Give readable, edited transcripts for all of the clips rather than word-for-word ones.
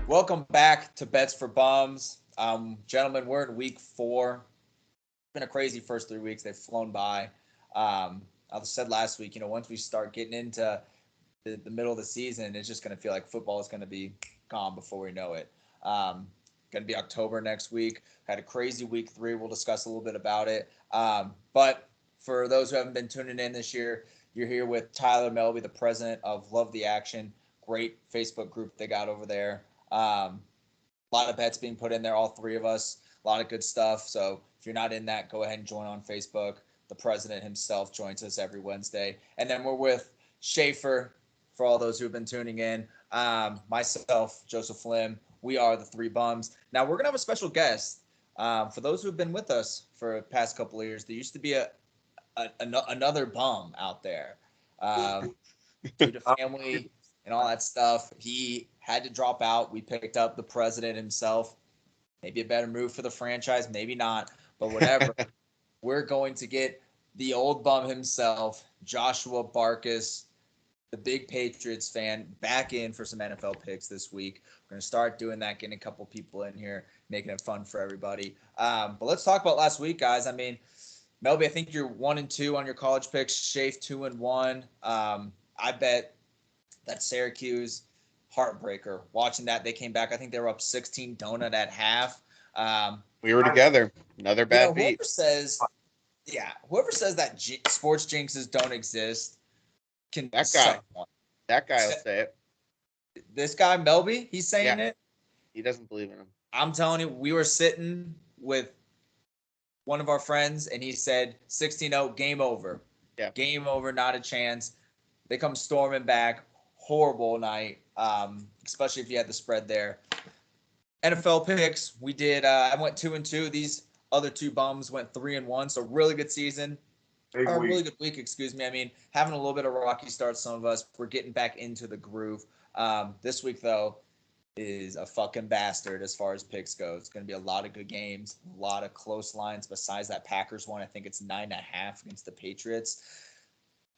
Welcome back to Bets for Bums. Gentlemen, we're in week 4. It's been a crazy first 3 weeks. They've flown by. I said last week, once we start getting into the middle of the season, it's just going to feel like football is going to be gone before we know it. Going to be October next week. Had a crazy week 3. We'll discuss a little bit about it. But for those who haven't been tuning in this year, you're here with Tyler Melby, the president of Love the Action. Great Facebook group they got over there. A lot of bets being put in there, all 3 of us. A lot of good stuff. So if you're not in that, go ahead and join on Facebook. The president himself joins us every Wednesday. And then we're with Schaefer, for all those who have been tuning in. Myself, Joseph Flim. We are the 3 Bums. Now, we're going to have a special guest. For those who have been with us for the past couple of years, there used to be another bum out there. Due to family and all that stuff, he had to drop out. We picked up the president himself. Maybe a better move for the franchise, maybe not, but whatever. We're going to get the old bum himself, Joshua Barkus, the big Patriots fan, back in for some NFL picks this week. We're going to start doing that, getting a couple people in here, making it fun for everybody. But let's talk about last week, guys. I mean, Melby, I think you're 1-2 on your college picks. Shafe 2-1. I bet that Syracuse heartbreaker. Watching that, they came back. I think they were up 16 donut at half. We were together. Another bad beat. Whoever says that sports jinxes don't exist can that guy will say it. This guy Melby, he's saying it. He doesn't believe in him. I'm telling you, we were sitting with one of our friends, and he said 16-0, game over. Yeah. Game over, not a chance. They come storming back. Horrible night, especially if you had the spread there. NFL picks, we did. I went 2-2. These other 2 bums went 3-1. So really good season. Really good week, excuse me. I mean, having a little bit of a rocky start, some of us. We're getting back into the groove. This week, though, is a fucking bastard as far as picks go. It's going to be a lot of good games, a lot of close lines. Besides that Packers one, I think it's 9.5 against the Patriots.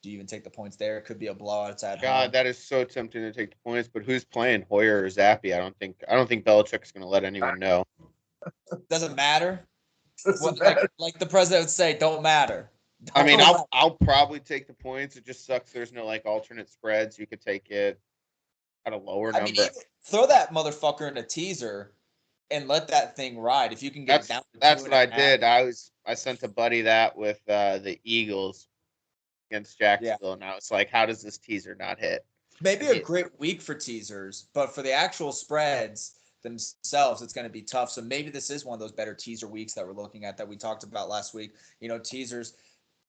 Do you even take the points there? It could be a blowout. It's at home. That is so tempting to take the points, but who's playing, Hoyer or Zappy? I don't think Belichick's going to let anyone know. Doesn't matter. Like the president would say, don't matter. I'll probably take the points. It just sucks there's no alternate spreads. You could take it at a lower number. Throw that motherfucker in a teaser and let that thing ride. If you can get down to that's what I did. I sent a buddy that with the Eagles against Jacksonville, and I was like, how does this teaser not hit? Maybe a great week for teasers, but for the actual spreads themselves, it's going to be tough. So maybe this is one of those better teaser weeks that we're looking at that we talked about last week. Teasers,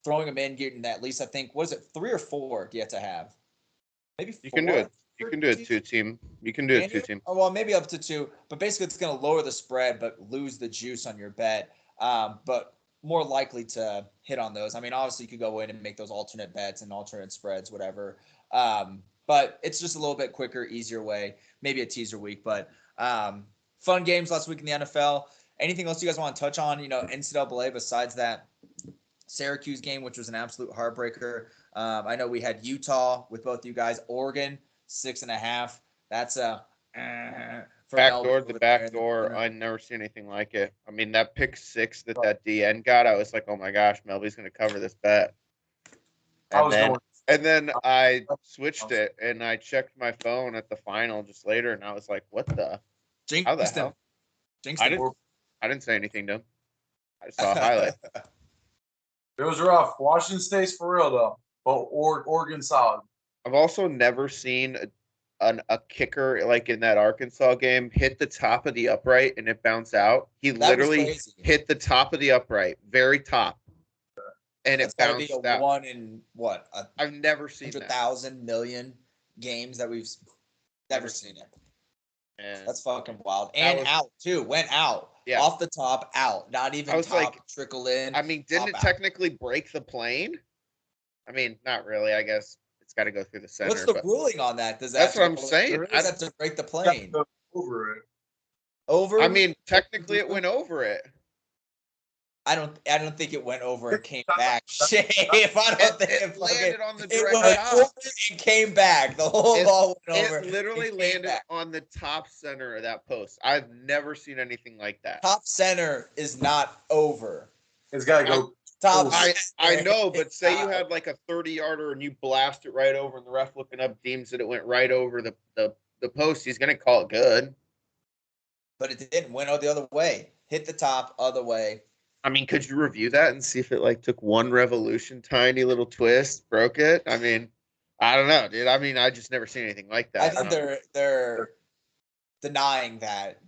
throwing them in, getting at least, I think, what is it, 3 or 4 do you have to have? Maybe 4. You can do it. You can do it 2-team. You can do it 2-team. Oh, well, maybe up to 2, but basically it's going to lower the spread but lose the juice on your bet. But more likely to hit on those. I mean, obviously you could go in and make those alternate bets and alternate spreads, whatever. But it's just a little bit quicker, easier way. Maybe a teaser week, but fun games last week in the NFL. Anything else you guys want to touch on? NCAA besides that Syracuse game, which was an absolute heartbreaker. I know we had Utah with both you guys. Oregon 6.5. That's a backdoor. I never seen anything like it. I mean, that pick 6 that DN got, I was like, oh my gosh, Melby's going to cover this bet. And then I switched it and I checked my phone at the final just later, and I was like, what the? How the hell? I didn't say anything to him. I just saw a highlight. It was rough. Washington State's for real though, but Oregon solid. I've also never seen a kicker like in that Arkansas game hit the top of the upright and it bounced out. He literally hit the top of the upright, very top, and it bounced out. One in what? I've never seen 100,000 million games that we've never seen it. And that's fucking wild. And out too. Went out. Yeah. Off the top, out. Not even top, trickle in. I mean, didn't it technically break the plane? I mean, not really, I guess. It's got to go through the center. What's the ruling on that? That's what I'm saying. Does that to break the plane? Over it. Over? I mean, technically it went over it. I don't think it went over and came back. Shave. I don't think it landed on the it direct went top. over and came back. The whole ball went over. It literally landed on the top center of that post. I've never seen anything like that. Top center is not over. It's got to go. Top. I know, but say you had like a 30-yarder and you blast it right over, and the ref looking up deems that it went right over the post. He's gonna call it good. But it didn't. Went the other way. Hit the top, other way. I mean, could you review that and see if it like took one revolution, tiny little twist, broke it? I mean, I don't know, dude. I mean, I just never seen anything like that. I think they're denying that.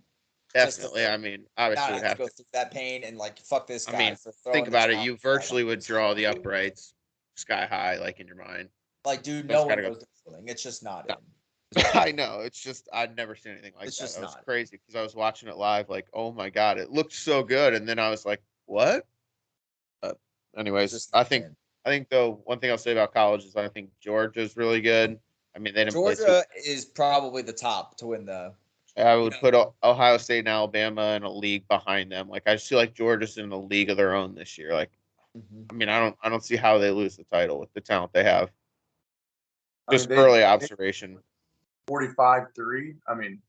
Definitely. I mean, obviously, would have to go through that pain and like fuck this guy. I mean, think about it. You virtually would draw the uprights sky high, like in your mind. Like, dude, no one goes to feeling. It's just not in. I know. It's just I'd never seen anything like that. It was crazy because I was watching it live. Like, oh my god, it looked so good, and then I was like, what? Anyways, I think though one thing I'll say about college is I think Georgia's really good. I mean, they didn't. Georgia is probably the top to win the. I would put Ohio State and Alabama in a league behind them. Like, I just feel like Georgia's in a league of their own this year. Like, I mean, I don't see how they lose the title with the talent they have. Just early observation. 45-3. I mean,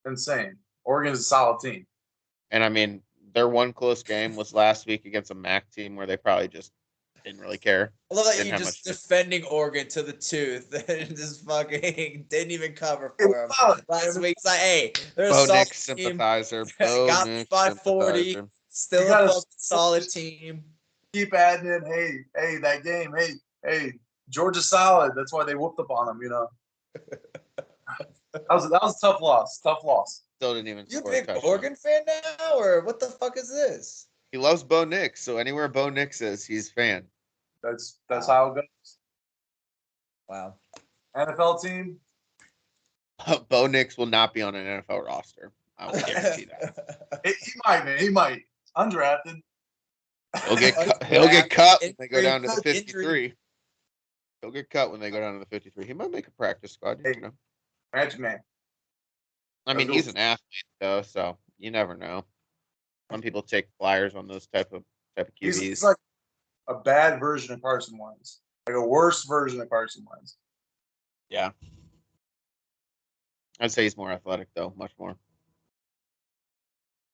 insane. Oregon's a solid team. And I mean, their one close game was last week against a MAC team where they probably just didn't really care. I love that you just defending Oregon to the tooth and just fucking didn't even cover for him. Last week, it's like, hey, there's Bo a solid Nix sympathizer. Got me by 40. Still a solid team. Keep adding in, hey, that game, hey, Georgia's solid. That's why they whooped up on them, you know. That was a tough loss. Still didn't even. You a big Oregon fan now, or what the fuck is this? He loves Bo Nix, so anywhere Bo Nix is, he's a fan. That's how it goes. Wow. NFL team. Bo Nix will not be on an NFL roster. I will guarantee that. He might, man. He might. Undrafted. He'll get cut when they go down to the 53. He'll get cut when they go down to the 53. He might make a practice squad. You know. Magic man. I mean, he's an athlete though, so you never know. Some people take flyers on those type of QBs. He's like a bad version of Carson Wentz, like a worse version of Carson Wentz. Yeah, I'd say he's more athletic though, much more.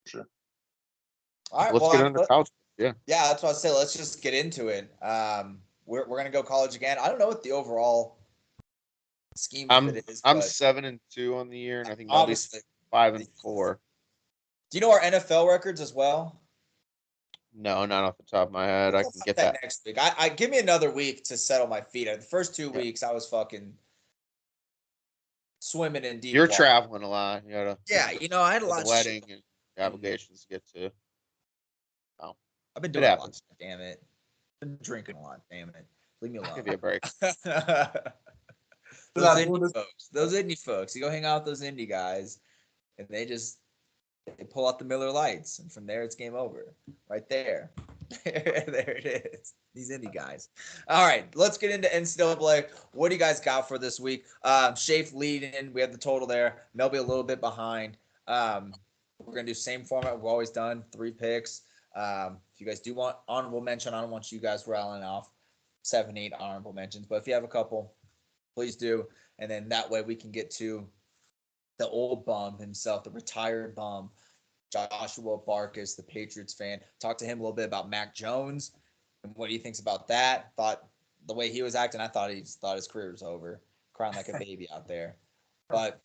Sure. All right, let's get into college. Yeah, that's what I say. Let's just get into it. We're gonna go college again. I don't know what the overall scheme of it is. I'm 7-2 on the year, and I think obviously 5-4. Do you know our NFL records as well? No, not off the top of my head. I can get that next week. I give me another week to settle my feet. The first 2 weeks, I was fucking swimming in deep. You're traveling a lot. You gotta. Yeah, I had a lot of wedding and obligations to get to. Oh, I've been doing a lot. Damn it. I've been drinking a lot. Damn it. Leave me alone. Give you a break. Those indie folks. You go hang out with those indie guys, and they pull out the Miller Lights, and from there it's game over. Right there. There it is. These indie guys. All right, let's get into NCAA. What do you guys got for this week? Shafe leading. We have the total there. Melby a little bit behind. We're going to do same format we've always done, 3 picks. If you guys do want honorable mention, I don't want you guys rattling off 7, 8 honorable mentions. But if you have a couple, please do. And then that way we can get to the old bum himself, the retired bum, Joshua Barkus, the Patriots fan. Talk to him a little bit about Mac Jones and what he thinks about that. Thought the way he was acting, I thought his career was over, crying like a baby out there. But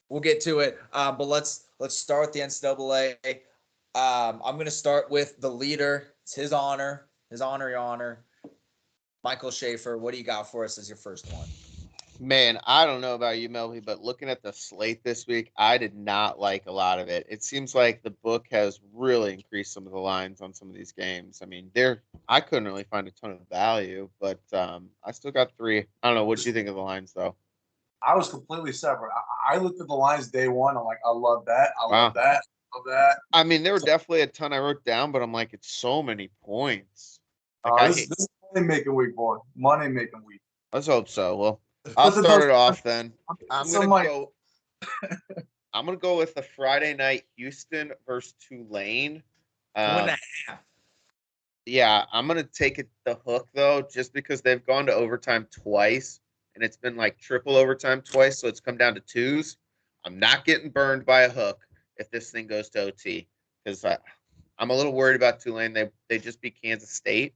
we'll get to it. But let's start with the NCAA. I'm going to start with the leader. It's his honor, your honor. Michael Schaefer, what do you got for us as your first one? Man, I don't know about you, Melby, but looking at the slate this week, I did not like a lot of it. It seems like the book has really increased some of the lines on some of these games. I mean, I couldn't really find a ton of value, but I still got 3. I don't know. What did you think of the lines, though? I was completely separate. I looked at the lines day one. I'm like, I love that. I love that. I love that. I mean, there were definitely a ton I wrote down, but I'm like, it's so many points. This is money-making week, boy. Money-making week. Let's hope so. Well, I'll start it off then. I'm gonna go with the Friday night Houston versus Tulane. 1.5. Yeah, I'm gonna take it the hook though, just because they've gone to overtime twice, and it's been like triple overtime twice, so it's come down to twos. I'm not getting burned by a hook if this thing goes to OT, because I'm a little worried about Tulane. They just beat Kansas State,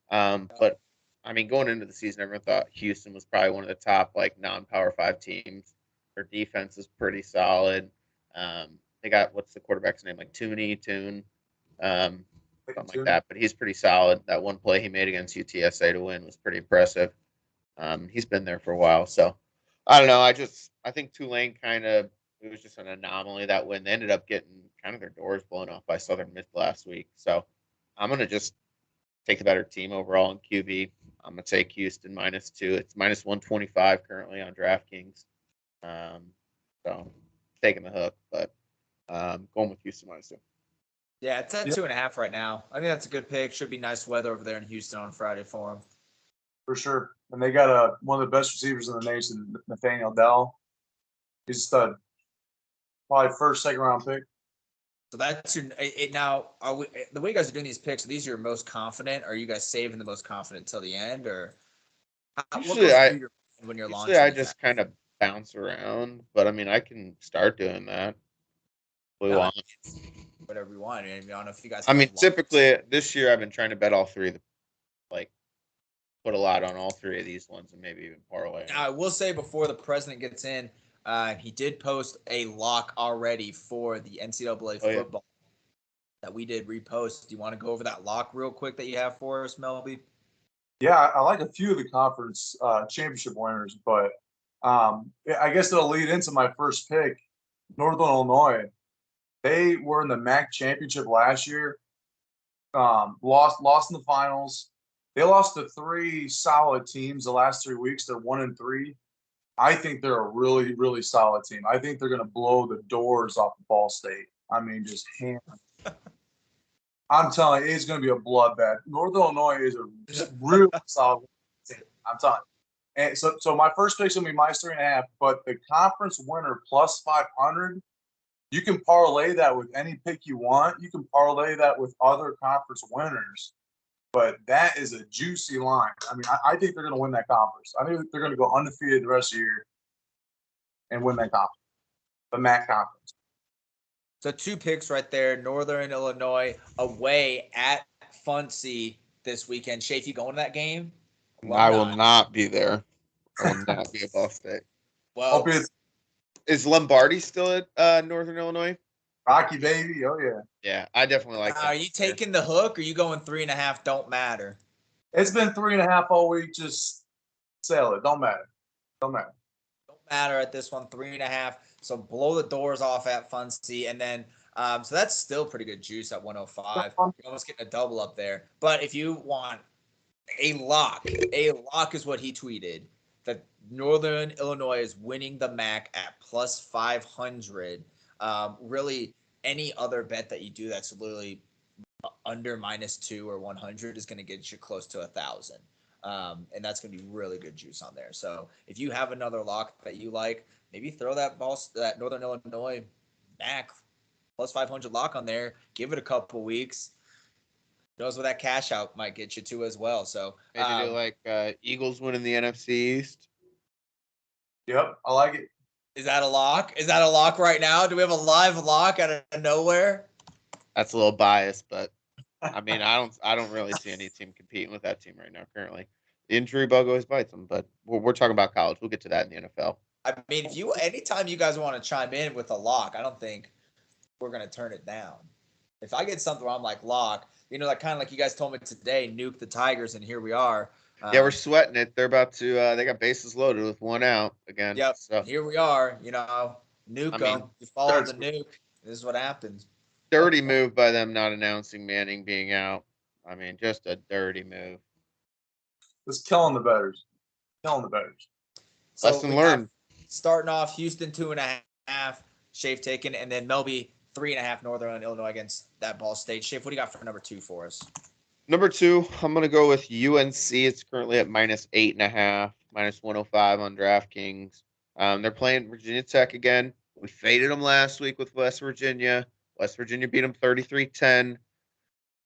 but I mean, going into the season, everyone thought Houston was probably one of the top like non-power five teams. Their defense is pretty solid. They got what's the quarterback's name, like Tune, something like that. But he's pretty solid. That one play he made against UTSA to win was pretty impressive. He's been there for a while, so I don't know. I think Tulane kind of it was just an anomaly that win. They ended up getting kind of their doors blown off by Southern Miss last week. So I'm gonna just take the better team overall in QB. I'm gonna take Houston -2. It's -125 currently on DraftKings. So taking the hook, but going with Houston -2. Yeah, it's at 2.5 right now. I think that's a good pick. Should be nice weather over there in Houston on Friday for them. For sure. And they got one of the best receivers in the nation, Nathaniel Dell. He's a stud. Probably first, second round pick. So that's your now. Are we the way you guys are doing these picks? Are these your most confident? Are you guys saving the most confident till the end, or usually when you're launching? I just kind of bounce around, but I mean, I can start doing that. Whatever you want. I don't know if you guys. I mean, typically this year I've been trying to bet all three, like put a lot on all three of these ones, and maybe even parlay. I will say before the president gets in, he did post a lock already for the NCAA football that we did repost. Do you want to go over that lock real quick that you have for us, Melby? Yeah, I like a few of the conference championship winners, but I guess it'll lead into my first pick, Northern Illinois. They were in the MAC championship last year. Lost in the finals. They lost to three solid teams the last 3 weeks. They're 1-3. I think they're a really, really solid team. I think they're going to blow the doors off of Ball State. I mean, just hammer. I'm telling you, it's going to be a bloodbath. Northern Illinois is a really solid team. I'm telling you. And so my first pick's going to be -3.5, but the conference winner +500, you can parlay that with any pick you want. You can parlay that with other conference winners. But that is a juicy line. I mean, I think they're going to win that conference. I think they're going to go undefeated the rest of the year and win that conference, the MAC conference. So 2 picks right there. Northern Illinois away at Funcy this weekend. Shafe, you going to that game? Well, I will not be there. I will not be at Ball State. Well, is Lombardi still at Northern Illinois? Rocky baby, oh yeah. Yeah, I definitely like that. Are you taking the hook or are you going 3.5? Don't matter. It's been 3.5 all week. Just sell it. Don't matter. Don't matter. Don't matter at this one. 3.5. So blow the doors off at Funcy, and then so that's still pretty good juice at 105. You're almost getting a double up there. But if you want a lock is what he tweeted. That Northern Illinois is winning the MAC at +500. Really, any other bet that you do that's literally under -2 or 100 is going to get you close to 1,000. And that's going to be really good juice on there. So if you have another lock that you like, maybe throw that Northern Illinois MAC +500 lock on there. Give it a couple weeks. Who knows what that cash out might get you to as well. So maybe like Eagles winning the NFC East. Yep, I like it. Is that a lock? Is that a lock right now? Do we have a live lock out of nowhere? That's a little biased, but I mean, I don't really see any team competing with that team right now currently. The injury bug always bites them, but we're talking about college. We'll get to that in the NFL. I mean, anytime you guys want to chime in with a lock, I don't think we're gonna turn it down. If I get something where I'm like lock, like kind of like you guys told me today, nuke the Tigers, and here we are. Yeah, we're sweating it. They're about to. They got bases loaded with 1 out again. Yep. So here we are. Nuke them. You follow the nuke. This is what happens. Dirty move by them not announcing Manning being out. I mean, just a dirty move. Just killing the bettors. Killing the bettors. So lesson learned. Starting off, Houston 2.5. Shafe taken, and then Melby 3.5. Northern Illinois against that Ball State. Shafe, what do you got for number 2 for us? Number 2, I'm gonna go with UNC. It's currently at -8.5, -105 on DraftKings. They're playing Virginia Tech again. We faded them last week with West Virginia. West Virginia beat them 33-10.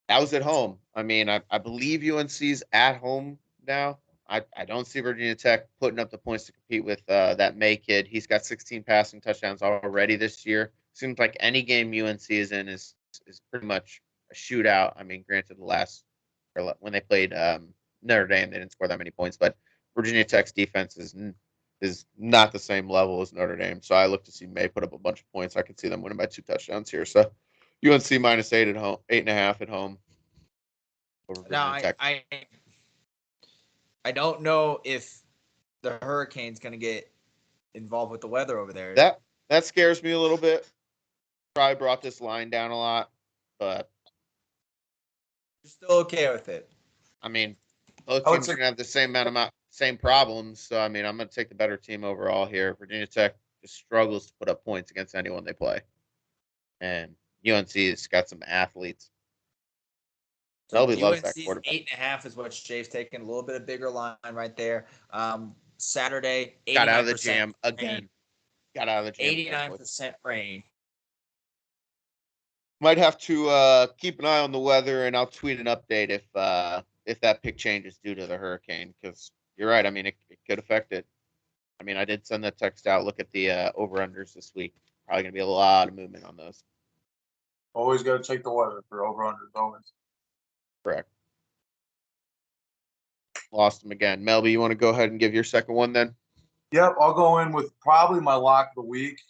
That was at home. I mean, I believe UNC's at home now. I don't see Virginia Tech putting up the points to compete with that May kid. He's got 16 passing touchdowns already this year. Seems like any game UNC is in is pretty much a shootout. I mean, granted, when they played Notre Dame, they didn't score that many points, but Virginia Tech's defense is not the same level as Notre Dame. So I look to see May put up a bunch of points. I could see them winning by 2 touchdowns here. So UNC -8 at home, 8.5 at home over Now, Virginia Tech. I don't know if the Hurricane's going to get involved with the weather over there. That scares me a little bit. Probably brought this line down a lot, but you're still okay with it. I mean, both teams are going to have the same problems. So I mean, I'm going to take the better team overall here. Virginia Tech just struggles to put up points against anyone they play, and UNC's got some athletes. So UNC's 8.5 is what Shafe's taking. A little bit of bigger line right there. Saturday, got out of the jam again. Rain. Got out of the jam. 89% rain. Might have to keep an eye on the weather, and I'll tweet an update if that pick changes due to the hurricane. Because you're right. I mean, it could affect it. I mean, I did send that text out. Look at the over-unders this week. Probably going to be a lot of movement on those. Always got to check the weather for over-unders, always. Correct. Lost him again. Melby, you want to go ahead and give your second one then? Yep, I'll go in with probably my lock of the week.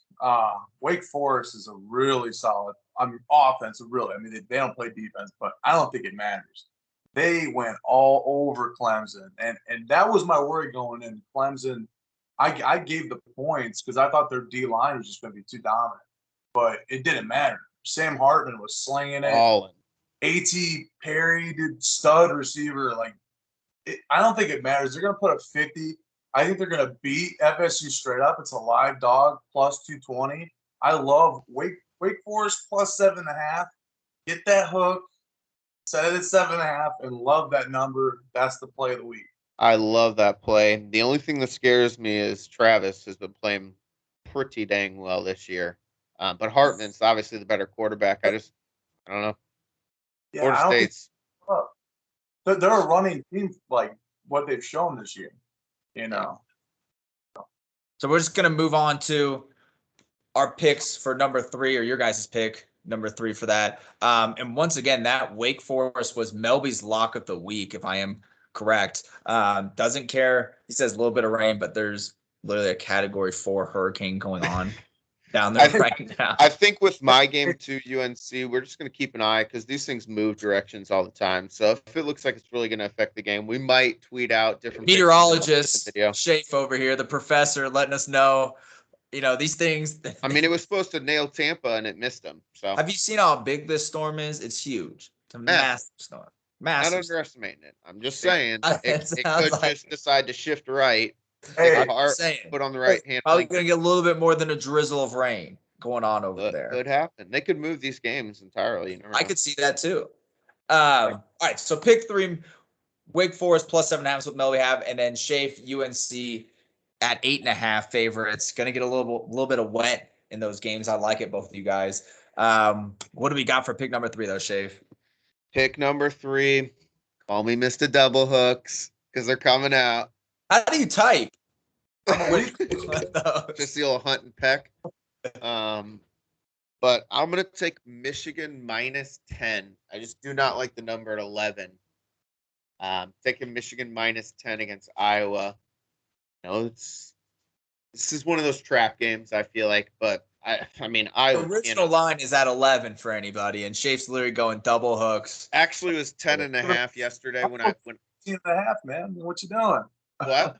Wake Forest is a really solid. Offense, really. I mean, they don't play defense, but I don't think it matters. They went all over Clemson, and that was my worry going in. Clemson, I gave the points because I thought their D line was just going to be too dominant, but it didn't matter. Sam Hartman was slinging it. All in. A.T. Perry did stud receiver. I don't think it matters. They're going to put up 50. I think they're going to beat FSU straight up. It's a live dog plus 220. I love Wake Forest plus 7.5. Get that hook. Set it at 7.5 and love that number. That's the play of the week. I love that play. The only thing that scares me is Travis has been playing pretty dang well this year. But Hartman's obviously the better quarterback. I don't know. Yeah, Florida State's. They're a running team like what they've shown this year. So we're just going to move on to our picks for number 3, or your guys' pick, number 3 for that. And once again, that Wake Forest was Melby's lock of the week, if I am correct. Doesn't care. He says a little bit of rain, but there's literally a Category 4 hurricane going on down there right now. I think with my game to UNC, we're just going to keep an eye because these things move directions all the time. So if it looks like it's really going to affect the game, we might tweet out different meteorologist Shafe over here, the professor, letting us know, these things. I mean, it was supposed to nail Tampa and it missed them. So have you seen how big this storm is? It's huge. It's a massive storm. Not underestimating it. I'm just saying it could just decide to shift right. Hey, put on the right hand. Probably going to get a little bit more than a drizzle of rain going on over there. Could happen. They could move these games entirely. I could see that too. All right, so pick 3, Wake Forest plus 7.5 is what Mel we have, and then Shafe UNC at 8.5 favorites. Going to get a little bit of wet in those games. I like it, both of you guys. What do we got for pick number 3 though, Shafe? Pick number 3. Call me Mr. Double Hooks because they're coming out. How do you type? Just the old hunt and peck. But I'm going to take Michigan -10. I just do not like the number at 11. Taking Michigan -10 against Iowa. This is one of those trap games, I feel like. But, I mean, Iowa. The original line is at 11 for anybody, and Shafe's literally going double hooks. Actually, it was 10.5 yesterday when I went. 13.5, man. What you doing? What?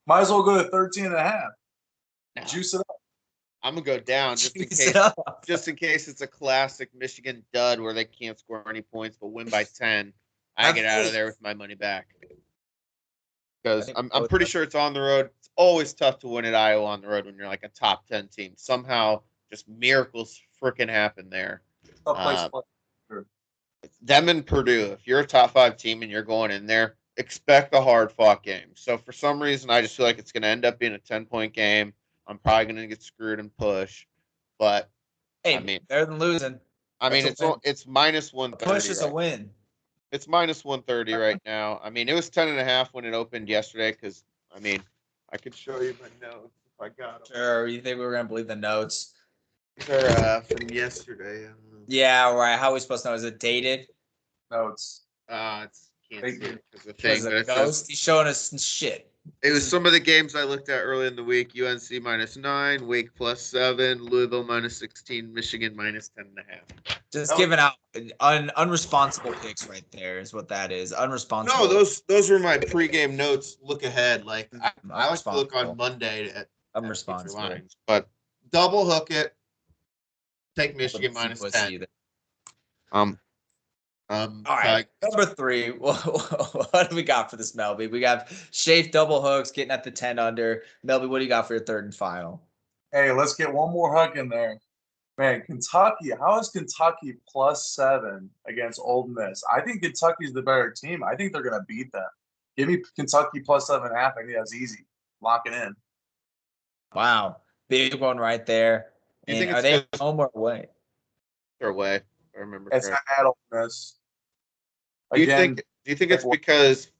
Might as well go to 13.5. No. Juice it up. I'm gonna go down just in case it's a classic Michigan dud where they can't score any points but win by 10. I get out of there with my money back because I'm pretty sure it's on the road. It's always tough to win at Iowa on the road when you're like a top 10 team. Somehow, just miracles freaking happen there. Them and Purdue. If you're a top 5 team and you're going in there, expect a hard-fought game. So for some reason, I just feel like it's going to end up being a 10-point game. I'm probably going to get screwed and push. But, hey, I mean, better than losing. I mean, it's minus push 130. is a win. It's minus 130 right now. I mean, it was 10.5 when it opened yesterday. Because I mean, I could show you my notes if I got them. Sure. You think we were gonna believe the notes? They're from yesterday. Yeah, right. How are we supposed to know? Is it dated? Notes. It's can't Thank see you. it because the thing, but it says He's showing us some shit. it was some of the games I looked at early in the week. UNC -9, Wake +7, Louisville -16, Michigan -10.5. Just giving out unresponsible picks right there is what that is. Unresponsible. No, those were my pregame notes. Look ahead. Like I like to look on Monday at future lines, but double hook it. Take Michigan -10. All right, number 3. What do we got for this, Melby? We got Shafe double hooks getting at the 10 under. Melby, what do you got for your third and final? Hey, let's get one more hook in there. Man, Kentucky. How is Kentucky +7 against Ole Miss? I think Kentucky's the better team. I think they're going to beat them. Give me Kentucky +7.5. I think that's easy. Lock it in. Wow, big one right there. And are they home or away? They're away. I remember. It's at Ole Miss. Do you think it's because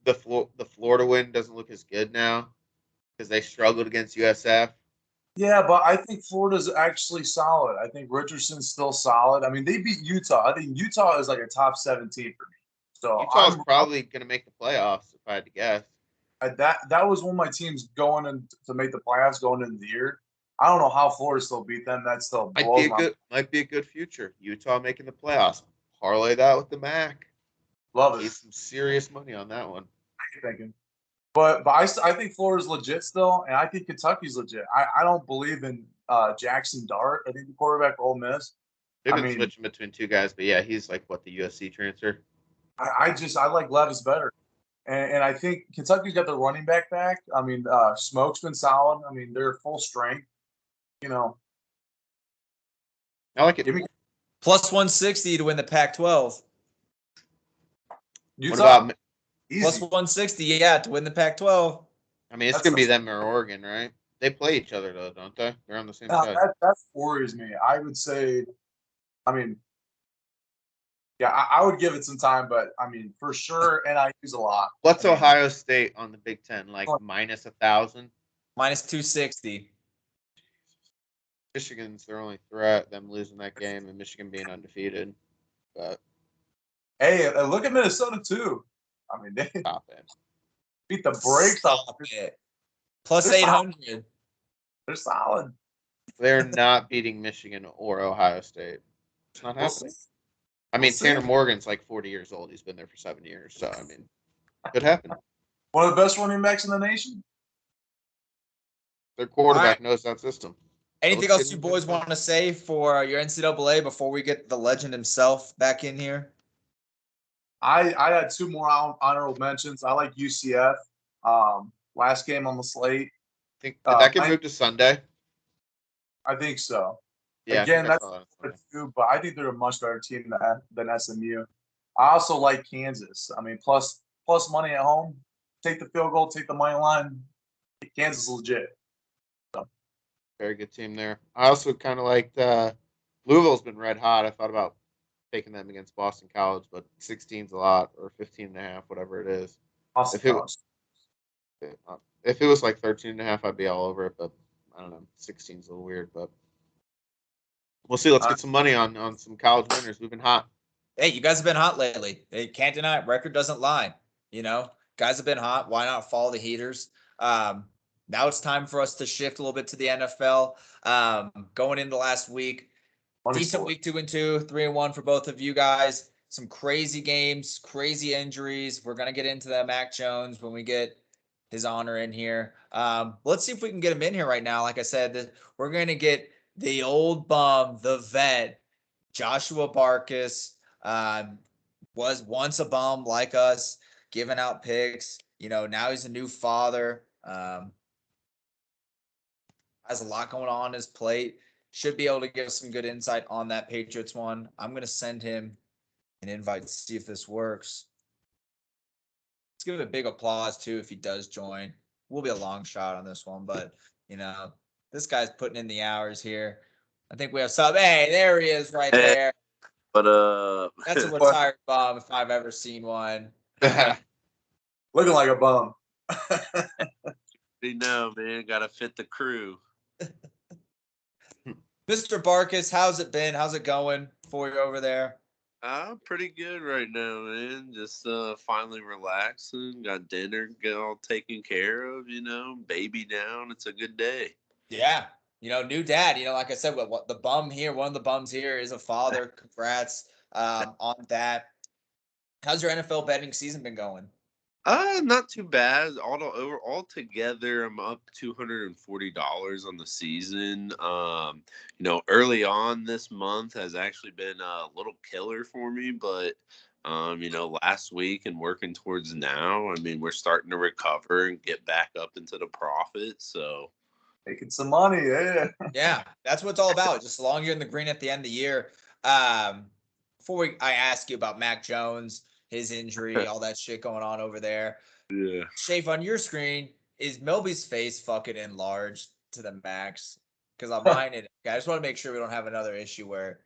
the Florida win doesn't look as good now because they struggled against USF? Yeah, but I think Florida's actually solid. I think Richardson's still solid. I mean, they beat Utah. I think Utah is like a top 17 for me. So Utah's probably going to make the playoffs if I had to guess. That was one of my teams going in to make the playoffs going into the year. I don't know how Florida still beat them. That still might be a good future. Utah making the playoffs. Parlay that with the MAC. Love it. Get some serious money on that one. Thinking. But I think Florida's legit still, and I think Kentucky's legit. I don't believe in Jackson Dart. I think the quarterback for Ole Miss. They've been switching between two guys, but yeah, he's like the USC transfer. I like Levis better, and I think Kentucky's got the running back. I mean, Smoke's been solid. I mean, they're full strength. You know, I like it. Plus 160 to win the Pac-12. What about plus 160? Yeah, to win the Pac-12. I mean, it's gonna be them or Oregon, right? They play each other though, don't they? They're on the same side. That worries me. I would say, I mean, yeah, I would give it some time, but I mean, for sure, and I use a lot. What's Ohio State on the Big Ten? Like minus 1,000? Minus 260. Michigan's their only threat, them losing that game and Michigan being undefeated. But hey, look at Minnesota too. I mean, they beat the brakes off it. Plus 800. They're solid. They're not beating Michigan or Ohio State. It's not happening. I mean, Tanner Morgan's like 40 years old. He's been there for 7 years. So, I mean, could happen. One of the best running backs in the nation. Their quarterback knows that system. Anything else you boys want to say for your NCAA before we get the legend himself back in here? I had 2 more honorable mentions. I like UCF. Last game on the slate. Did that get moved to Sunday? I think so. Yeah, again, that's too, but I think they're a much better team than SMU. I also like Kansas. I mean, plus money at home. Take the field goal, take the money line. Kansas is legit. So. Very good team there. I also kind of liked Louisville's been red hot. I thought about taking them against Boston College, but 16's a lot, or 15.5, whatever it is. If it was like 13.5, I'd be all over it, but I don't know. 16's a little weird, but we'll see. Let's get some money on some college winners. We've been hot. Hey, you guys have been hot lately. They can't deny it. Record doesn't lie. You know, guys have been hot. Why not follow the heaters? Now it's time for us to shift a little bit to the NFL. Going into last week, decent week 2-2, 3-1 for both of you guys. Some crazy games, crazy injuries. We're gonna get into that Mac Jones when we get his honor in here. Let's see if we can get him in here right now. Like I said, we're gonna get the old bum, the vet, Joshua Barkus. Was once a bum like us, giving out picks. You know, now he's a new father. Has a lot going on his plate. Should be able to give some good insight on that Patriots one. I'm going to send him an invite to see if this works. Let's give him a big applause, too, if he does join. Will be a long shot on this one, but, you know, this guy's putting in the hours here. I think we have some. Hey, there he is right there. But That's a retired bum if I've ever seen one. Looking like a bum. you know, man, gotta fit the crew. Mr. Barkus, how's it been? How's it going for you over there? Pretty good right now, man. Just finally relaxing. Got dinner all taken care of, baby down. It's a good day. Yeah. New dad. Like I said, what the bum here, one of the bums here is a father. Congrats on that. How's your NFL betting season been going? Not too bad. Altogether, I'm up $240 on the season. Early on this month has actually been a little killer for me, but last week and working towards now, I mean, we're starting to recover and get back up into the profit. So making some money, yeah. Yeah, that's what it's all about. Just as long as you're in the green at the end of the year. Before I ask you about Mac Jones, his injury, all that shit going on over there. Yeah. Shafe, on your screen, is Melby's face fucking enlarged to the max? Because on mine, I just want to make sure we don't have another issue where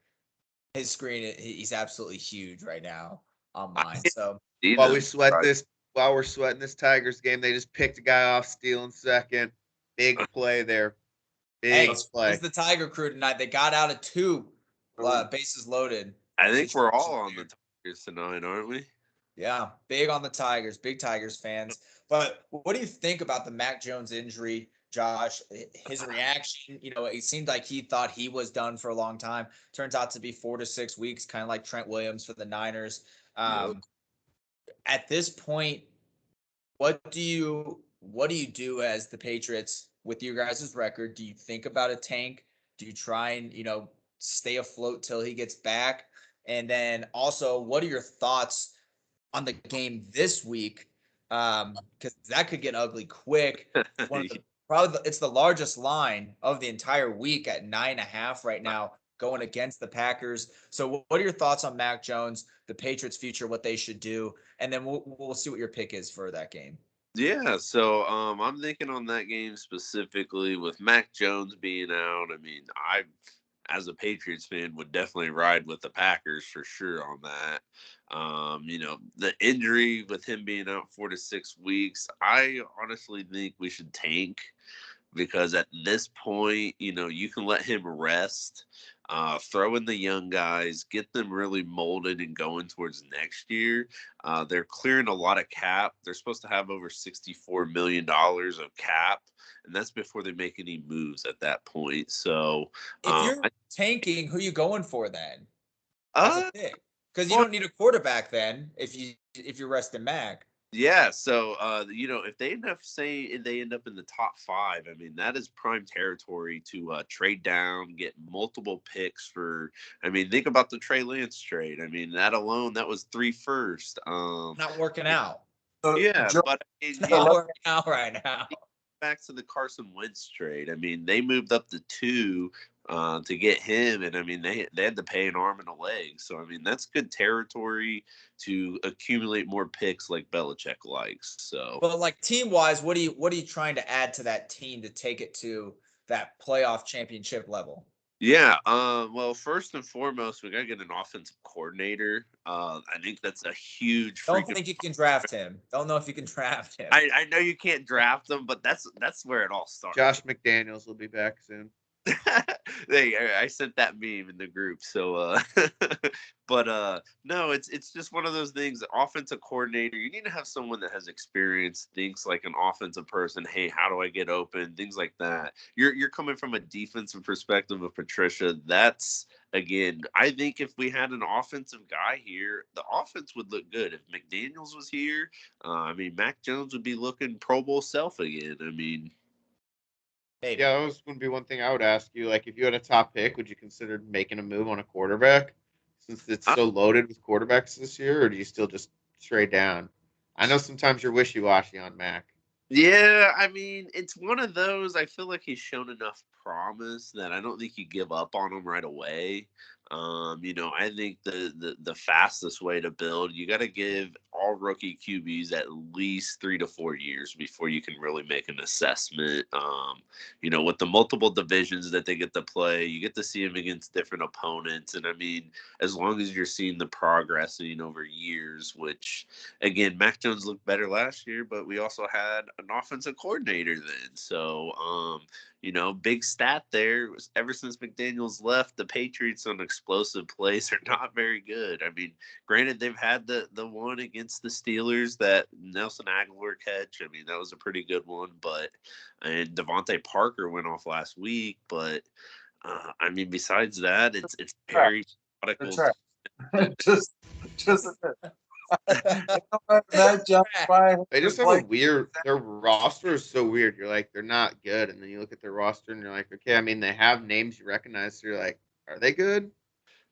his screen, he's absolutely huge right now on mine. So while we're sweating this Tigers game, they just picked a guy off stealing second. Big play there. Big play. It's the Tiger crew tonight. They got out of 2 bases loaded. I think we're all on the Tigers tonight, aren't we? Yeah, big on the Tigers, big Tigers fans. But what do you think about the Mac Jones injury, Josh? His reaction, it seemed like he thought he was done for a long time. Turns out to be 4 to 6 weeks, kind of like Trent Williams for the Niners. At this point, what do you do as the Patriots with your guys' record? Do you think about a tank? Do you try and, stay afloat till he gets back? And then also, what are your thoughts on the game this week? Because that could get ugly quick. It's the largest line of the entire week at 9.5 right now, going against the Packers. So what are your thoughts on Mac Jones, the Patriots' future, what they should do? And then we'll see what your pick is for that game. Yeah, so I'm thinking on that game specifically with Mac Jones being out. I mean, I, as a Patriots fan, would definitely ride with the Packers for sure on that. The injury with him being out 4 to 6 weeks, I honestly think we should tank because at this point, you can let him rest, throw in the young guys, get them really molded and going towards next year. They're clearing a lot of cap. They're supposed to have over $64 million of cap, and that's before they make any moves at that point. So if you're tanking, who are you going for then? Because you don't need a quarterback then if you're resting Mac. Yeah, so if they end up in the top 5, I mean that is prime territory to trade down, get multiple picks for. I mean, think about the Trey Lance trade. I mean, that alone, that was 3 first. Not working out. Yeah, but not working out right now. Back to the Carson Wentz trade. I mean, they moved up to 2 to get him, and I mean they had to pay an arm and a leg. So I mean that's good territory to accumulate more picks like Belichick likes. So, but like team wise, what are you trying to add to that team to take it to that playoff championship level? Yeah. Well, first and foremost, we gotta get an offensive coordinator. I think that's a huge. Don't think you can draft him. Don't know if you can draft him. I know you can't draft him, but that's where it all starts. Josh McDaniels will be back soon. I sent that meme in the group. So, but no, it's just one of those things. Offensive coordinator, you need to have someone that has experience, thinks like an offensive person. Hey, how do I get open? Things like that. You're coming from a defensive perspective of Patricia. That's again, I think if we had an offensive guy here, the offense would look good. If McDaniels was here, I mean, Mac Jones would be looking Pro Bowl self again. I mean. Maybe. Yeah, that was going to be one thing I would ask you. Like, if you had a top pick, would you consider making a move on a quarterback since it's so loaded with quarterbacks this year, or do you still just trade down? I know sometimes you're wishy-washy on Mac. Yeah, I mean, it's one of those. I feel like he's shown enough promise that I don't think you give up on him right away. I think the fastest way to build, you got to give all rookie QBs at least 3 to 4 years before you can really make an assessment. With the multiple divisions that they get to play, you get to see them against different opponents. And I mean, as long as you're seeing the progress, over years, which again, Mac Jones looked better last year, but we also had an offensive coordinator then. So, big stat there. Ever since McDaniels left, the Patriots on explosive plays are not very good. I mean, granted, they've had the one against the Steelers, that Nelson Aguilar catch. I mean, that was a pretty good one. And Devontae Parker went off last week. But besides that, it's very methodical. just that they just have a weird. Their roster is so weird. You're like, they're not good, and then you look at their roster and you're like, okay. I mean, they have names you recognize. So you're like, are they good?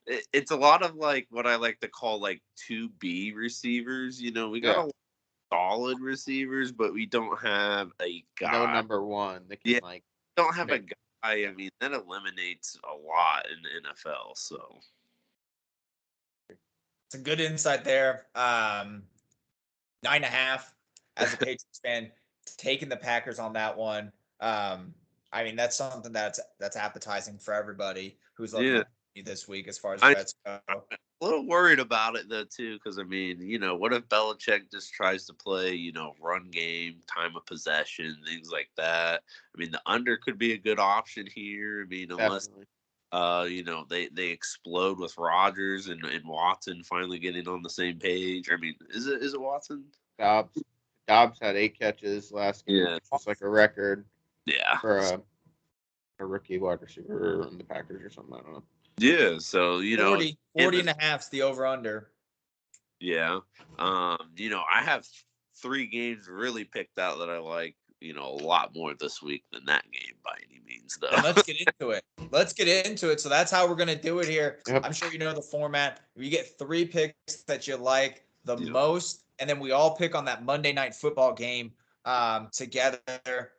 It's a lot of like what I like to call like 2B receivers. We got a lot of solid receivers, but we don't have a guy. No number one. That can don't have a guy. I mean, that eliminates a lot in the NFL. So. It's a good insight there. 9.5 as a Patriots fan, taking the Packers on that one. That's something that's appetizing for everybody who's looking at me this week as far as bets go. I'm a little worried about it though too, because what if Belichick just tries to play, run game, time of possession, things like that. I mean, the under could be a good option here. I mean, unless. Definitely. They explode with Rodgers and Watson finally getting on the same page. I mean, is it Watson? Dobbs had 8 catches last game. Yeah, it's like a record. Yeah, for a rookie wide receiver in the Packers or something. I don't know. Yeah, so 40 and a half's the over under. Yeah, I have 3 games really picked out that I like. A lot more this week than that game by any means, though. And let's get into it. So that's how we're going to do it here. Yep. I'm sure you know the format. You get 3 picks that you like the most, and then we all pick on that Monday Night Football game together,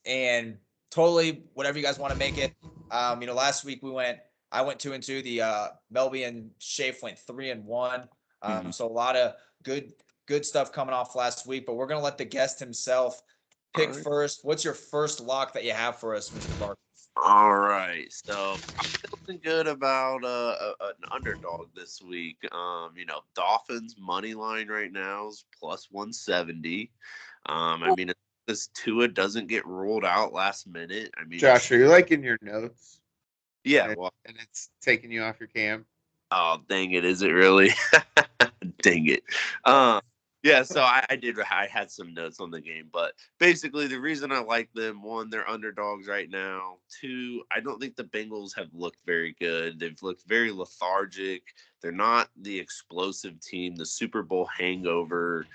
and totally whatever you guys want to make it. Last week I went 2-2. The Melby and Shafe went 3-1. So a lot of good stuff coming off last week, but we're going to let the guest himself pick first. What's your first lock that you have for us, Mr. Barker? All right, so I'm feeling good about an underdog this week. Dolphins money line right now is plus 170. If this Tua doesn't get ruled out last minute, Josh, are you liking your notes? Yeah, and it's taking you off your cam. Oh, dang it! Is it really? Dang it! Yeah, so I had some notes on the game, but basically the reason I like them, 1, they're underdogs right now. 2, I don't think the Bengals have looked very good. They've looked very lethargic. They're not the explosive team. The Super Bowl hangover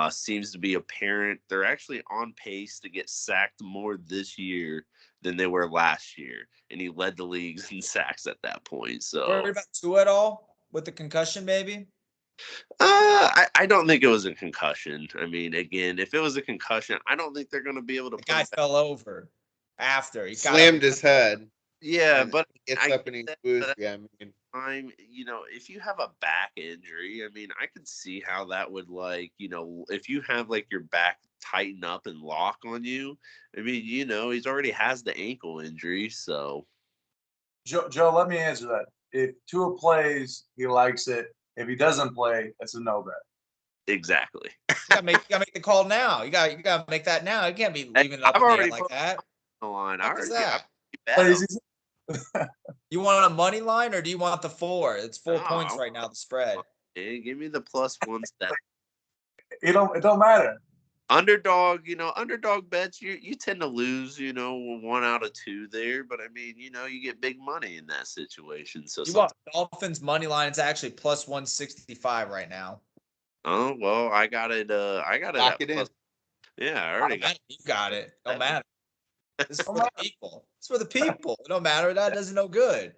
seems to be apparent. They're actually on pace to get sacked more this year than they were last year, and he led the leagues in sacks at that point. So, worried about Tua at all with the concussion, maybe? I don't think it was a concussion. Again, if it was a concussion, I don't think they're going to be able to. The guy fell over after he slammed his head. Yeah, but it's up and he's boost. Yeah, if you have a back injury, I could see how that would if you have your back tighten up and lock on you. He's already has the ankle injury, so. Joe, let me answer that. If Tua plays, he likes it. If he doesn't play, it's a no bet. Exactly. You gotta make the call now. You gotta make that now. You can't be leaving it up in the air like that. The line. You want a money line or do you want the 4? It's 4 points right now. The spread. Hey, give me the plus 1 step. It don't matter. Underdog bets, you tend to lose, 1 out of 2 there, but you get big money in that situation. So you want Dolphins money line, it's actually plus 165 right now. Oh well, I got it. Lock it in. Yeah, I already got it. You got it. Don't matter. This is for the people. It's for the people. It don't matter. That doesn't no good.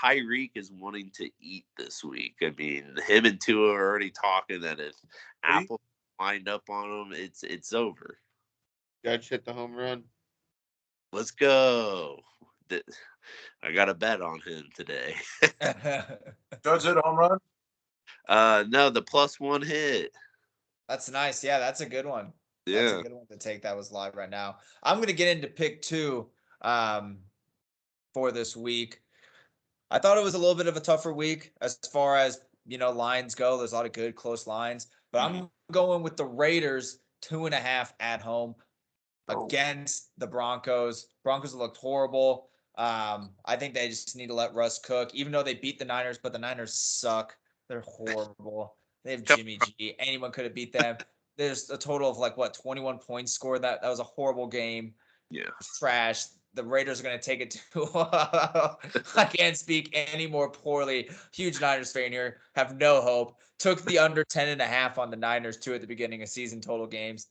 Tyreek is wanting to eat this week. Him and Tua are already talking that if Apple lined up on him, it's over. Judge hit the home run. Let's go. I got a bet on him today. Judge hit a home run? No, the +1 hit. That's nice. Yeah, that's a good one. That's a Yeah. good one to take. That was live right now. I'm going to get into pick 2 for this week. I thought it was a little bit of a tougher week as far as, lines go. There's a lot of good close lines, but I'm going with the Raiders 2.5 at home against the Broncos. Broncos looked horrible. I think they just need to let Russ cook, even though they beat the Niners, but the Niners suck. They're horrible. They have Jimmy G. Anyone could have beat them. There's a total of 21 points scored. That was a horrible game. Yeah. Trash. The Raiders are going to take it to I can't speak any more poorly. Huge Niners fan here. Have no hope. Took the under 10.5 on the Niners too at the beginning of season total games.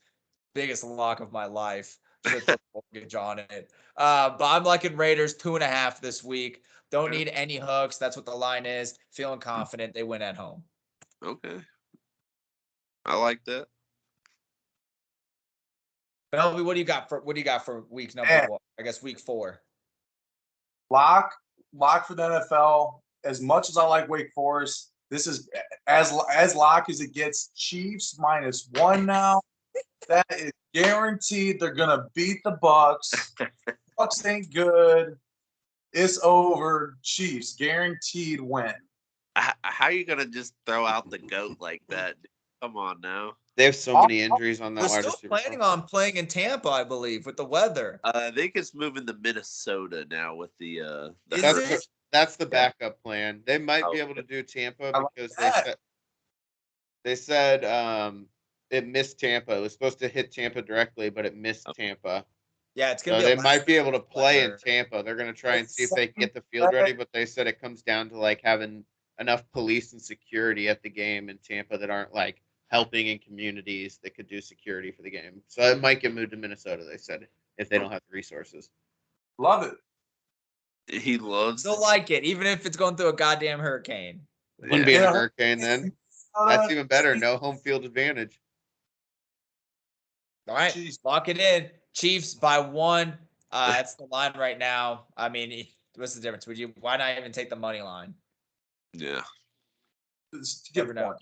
Biggest lock of my life. Should put a mortgage on it. But I'm liking Raiders 2.5 this week. Don't need any hooks. That's what the line is. Feeling confident they win at home. Okay. I like that. Belby, what do you got for week number 1? I guess week 4. Lock for the NFL. As much as I like Wake Forest, this is as lock as it gets. Chiefs -1 now. That is guaranteed. They're gonna beat the Bucks. Bucks ain't good. It's over. Chiefs guaranteed win. How are you gonna just throw out the GOAT like that? Come on now. They have so many injuries on that wide receiver. They're still planning on playing in Tampa, I believe, with the weather. I think it's moving to Minnesota now with the that's the backup plan. They might be able to do Tampa because they said it missed Tampa. It was supposed to hit Tampa directly, but it missed Tampa. Yeah, it's gonna be. They might be able to play in Tampa. They're gonna try and see if they can get the field ready, but they said it comes down to having enough police and security at the game in Tampa that aren't helping in communities that could do security for the game. So it might get moved to Minnesota, they said, if they don't have the resources. Love it. He loves Still like it, even if it's going through a goddamn hurricane. Wouldn't be a hurricane then. That's even better. No home field advantage. All right, lock it in. Chiefs by 1. That's the line right now. I mean, what's the difference? Why not even take the money line? Yeah. Never know.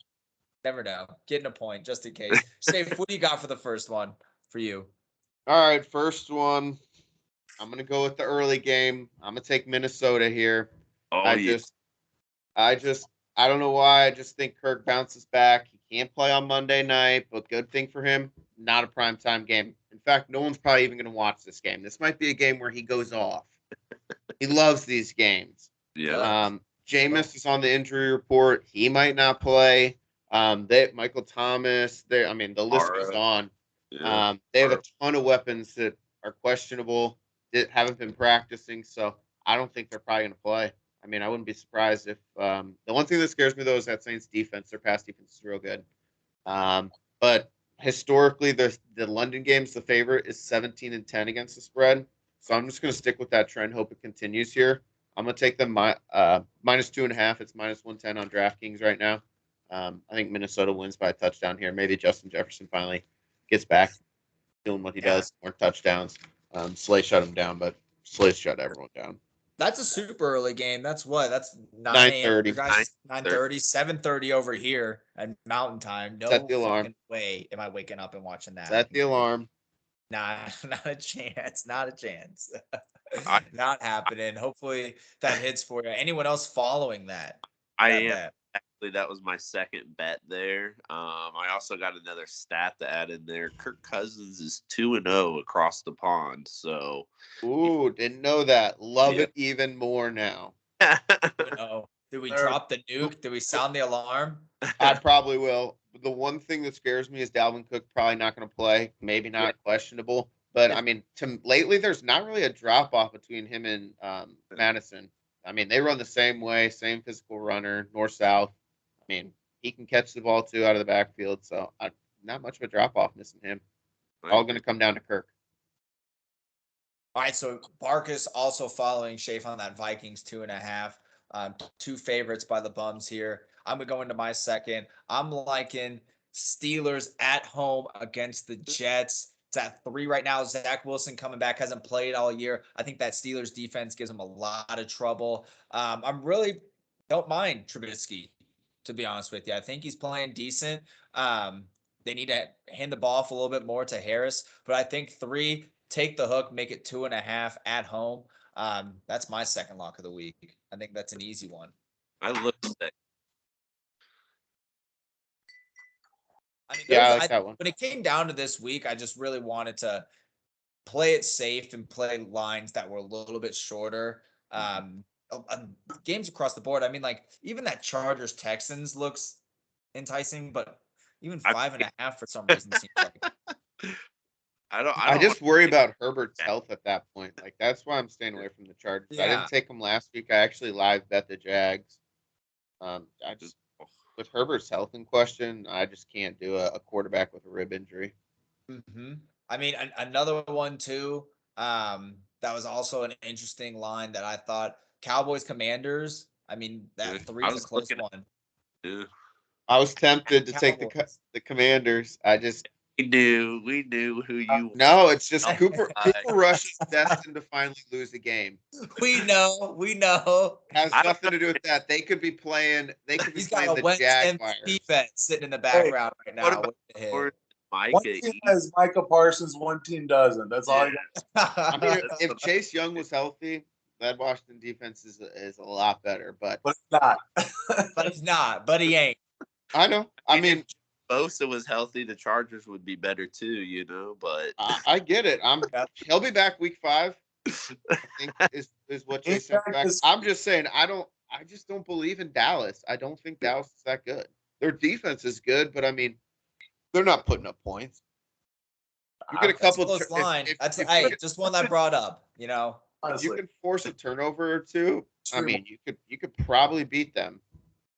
Never know. Getting a point just in case. Steve, what do you got for the first one for you? All right, first one. I'm going to go with the early game. I'm going to take Minnesota here. I don't know why. I just think Kirk bounces back. He can't play on Monday night, but good thing for him, not a primetime game. In fact, no one's probably even going to watch this game. This might be a game where he goes off. He loves these games. Yeah. Jameis is on the injury report. He might not play. Michael Thomas. The list goes on. Yeah. They have a ton of weapons that are questionable, that haven't been practicing, so I don't think they're probably going to play. I wouldn't be surprised if the one thing that scares me though is that Saints defense. Their pass defense is real good. But historically, the London game's the favorite is 17-10 against the spread. So I'm just going to stick with that trend. Hope it continues here. I'm going to take them -2.5. It's -110 on DraftKings right now. I think Minnesota wins by a touchdown here. Maybe Justin Jefferson finally gets back doing what he does, more touchdowns. Slay shut him down, but Slay shut everyone down. That's a super early game. That's what? That's 9 a.m. 9:30, 7:30 over here at Mountain Time. No fucking way am I waking up and watching that. Set the alarm. Nah, not a chance. Not a chance. Not happening. Hopefully that hits for you. Anyone else following that? Actually, that was my second bet there. I also got another stat to add in there. Kirk Cousins is 2-0 across the pond. So, didn't know that. Love it even more now. Do we drop the nuke? Do we sound the alarm? I probably will. The one thing that scares me is Dalvin Cook probably not going to play. Maybe not questionable. But, lately there's not really a drop-off between him and Madison. They run the same way, same physical runner, north-south. He can catch the ball, too, out of the backfield. So, not much of a drop-off missing him. All going to come down to Kirk. All right, so Barkus also following Shafe on that Vikings 2.5. 2 favorites by the Bums here. I'm going to go into my second. I'm liking Steelers at home against the Jets. It's at 3 right now. Zach Wilson coming back, hasn't played all year. I think that Steelers defense gives him a lot of trouble. I'm really don't mind Trubisky, to be honest with you. I think he's playing decent. They need to hand the ball off a little bit more to Harris, but I think 3, take the hook, make it 2.5 at home. That's my second lock of the week. I think that's an easy one. I looked at that. I mean, I like that one. When it came down to this week, I just really wanted to play it safe and play lines that were a little bit shorter. Games across the board. I mean, like even that Chargers Texans looks enticing, but even 5.5 for some reason seems like. I just worry about Herbert's health at that point. Like that's why I'm staying away from the Chargers. Yeah. I didn't take him last week. I actually live bet the Jags. With Herbert's health in question, I just can't do a quarterback with a rib injury. Mm-hmm. I mean, another one too. That was also an interesting line that I thought Cowboys Commanders. I mean, that 3 is a close one. I was tempted to take the Commanders. I just we knew who you. No, it's just Cooper Rush is destined to finally lose a game. We know. Has nothing to do with that. They could be playing. They could be playing the Jaguars. Defense sitting in the background right now. One team has Micah Parsons, one team doesn't. That's all I got. I mean, if Chase Young was healthy, that Washington defense is a lot better. But it's not. But he's not. But he ain't. I know. I mean, if Bosa was healthy, the Chargers would be better too, But I get it. He'll be back week 5. I think is what Chase said back. I'm just saying I just don't believe in Dallas. I don't think Dallas is that good. Their defense is good, but I mean, they're not putting up points. You get a couple close line. Just one I brought up. If you can force a turnover or two, I mean, you could probably beat them.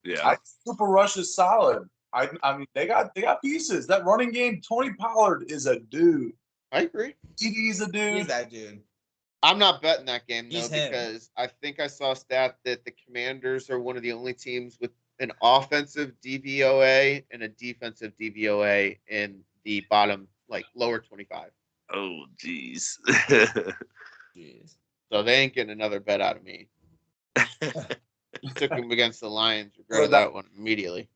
Yeah, Cooper Rush is solid. I mean, they got pieces. That running game, Tony Pollard is a dude. I agree. TD's a dude. He's that dude. I'm not betting that game though because I think I saw a stat that the Commanders are one of the only teams with an offensive DVOA and a defensive DVOA in the bottom, like lower 25. Oh, jeez. So they ain't getting another bet out of me. Took him against the Lions. Regretted that one immediately.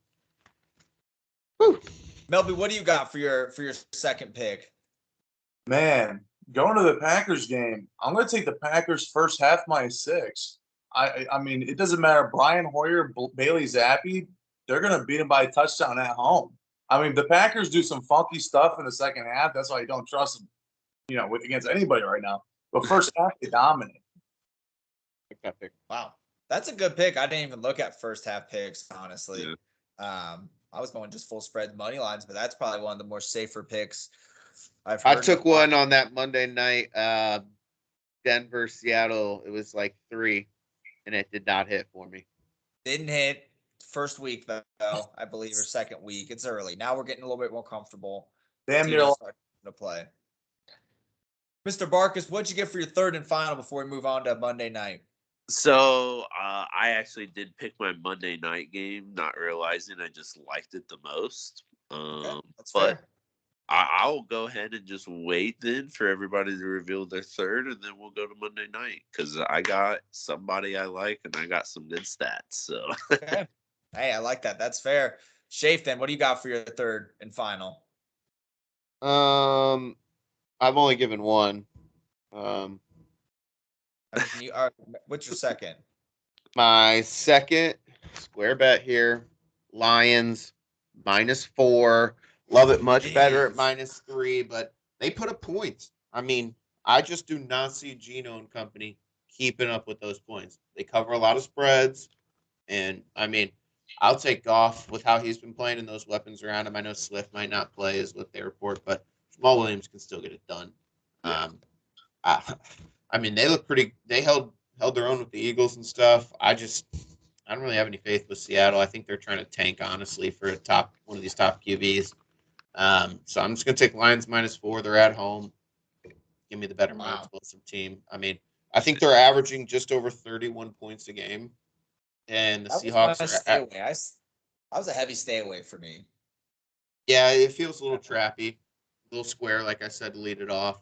Whew. Melby, what do you got for your second pick? Man, going to the Packers game, I'm going to take the Packers first half -6. I mean, it doesn't matter. Brian Hoyer, Bailey Zappi, they're going to beat him by a touchdown at home. I mean, the Packers do some funky stuff in the second half. That's why you don't trust them, against anybody right now. But first half, they dominate. Wow. That's a good pick. I didn't even look at first half picks, honestly. Yeah. I was going just full spread money lines, but that's probably one of the more safer picks I've heard. I took one on that Monday night, Denver, Seattle. It was like 3, and it did not hit for me. Didn't hit first week, though, I believe, or second week. It's early. Now we're getting a little bit more comfortable. Damn near starting to play. Mr. Barkus, what'd you get for your third and final before we move on to Monday night? So I actually did pick my Monday night game, not realizing I just liked it the most. That's but fair. I'll go ahead and just wait then for everybody to reveal their third, and then we'll go to Monday night because I got somebody I like and I got some good stats. So okay. Hey, I like that. That's fair. Shafe, then, what do you got for your third and final? I've only given one. What's your second? My second square bet here, Lions -4. Love it much better at -3, but they put up points. I mean, I just do not see Geno and company keeping up with those points. They cover a lot of spreads, and I mean, I'll take Goff with how he's been playing and those weapons around him. I know Swift might not play, is what they report, but Jamal Williams can still get it done. Yeah. I mean, they look pretty. They held their own with the Eagles and stuff. I don't really have any faith with Seattle. I think they're trying to tank, honestly, for one of these top QBs. So I'm just going to take Lions -4. They're at home. Give me the better, more explosive team. I mean, I think they're averaging just over 31 points a game, and the Seahawks are. That was a heavy stay away for me. Yeah, it feels a little trappy. little square, like I said, to lead it off.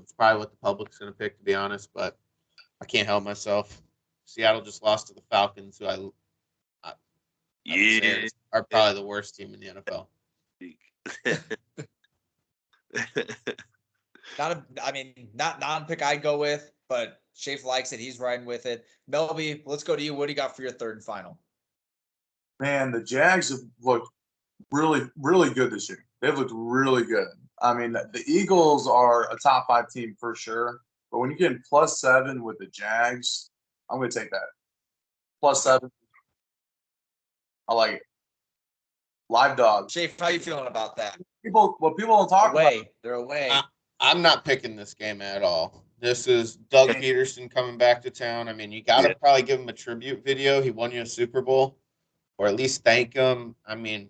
It's probably what the public's going to pick, to be honest, but I can't help myself. Seattle just lost to the Falcons, who I would say are probably the worst team in the NFL. Not non-pick I'd go with, but Shafe likes it. He's riding with it. Melby, let's go to you. What do you got for your third and final? Man, the Jags have looked really, really good this year. They've looked really good. I mean, the Eagles are a top 5 team for sure. But when you're getting +7 with the Jags, I'm going to take that. +7. I like it. Live dog. Shafe, how you feeling about that? People don't talk about. They're away. I'm not picking this game at all. This is Doug Peterson coming back to town. I mean, you got to probably give him a tribute video. He won you a Super Bowl, or at least thank him. I mean,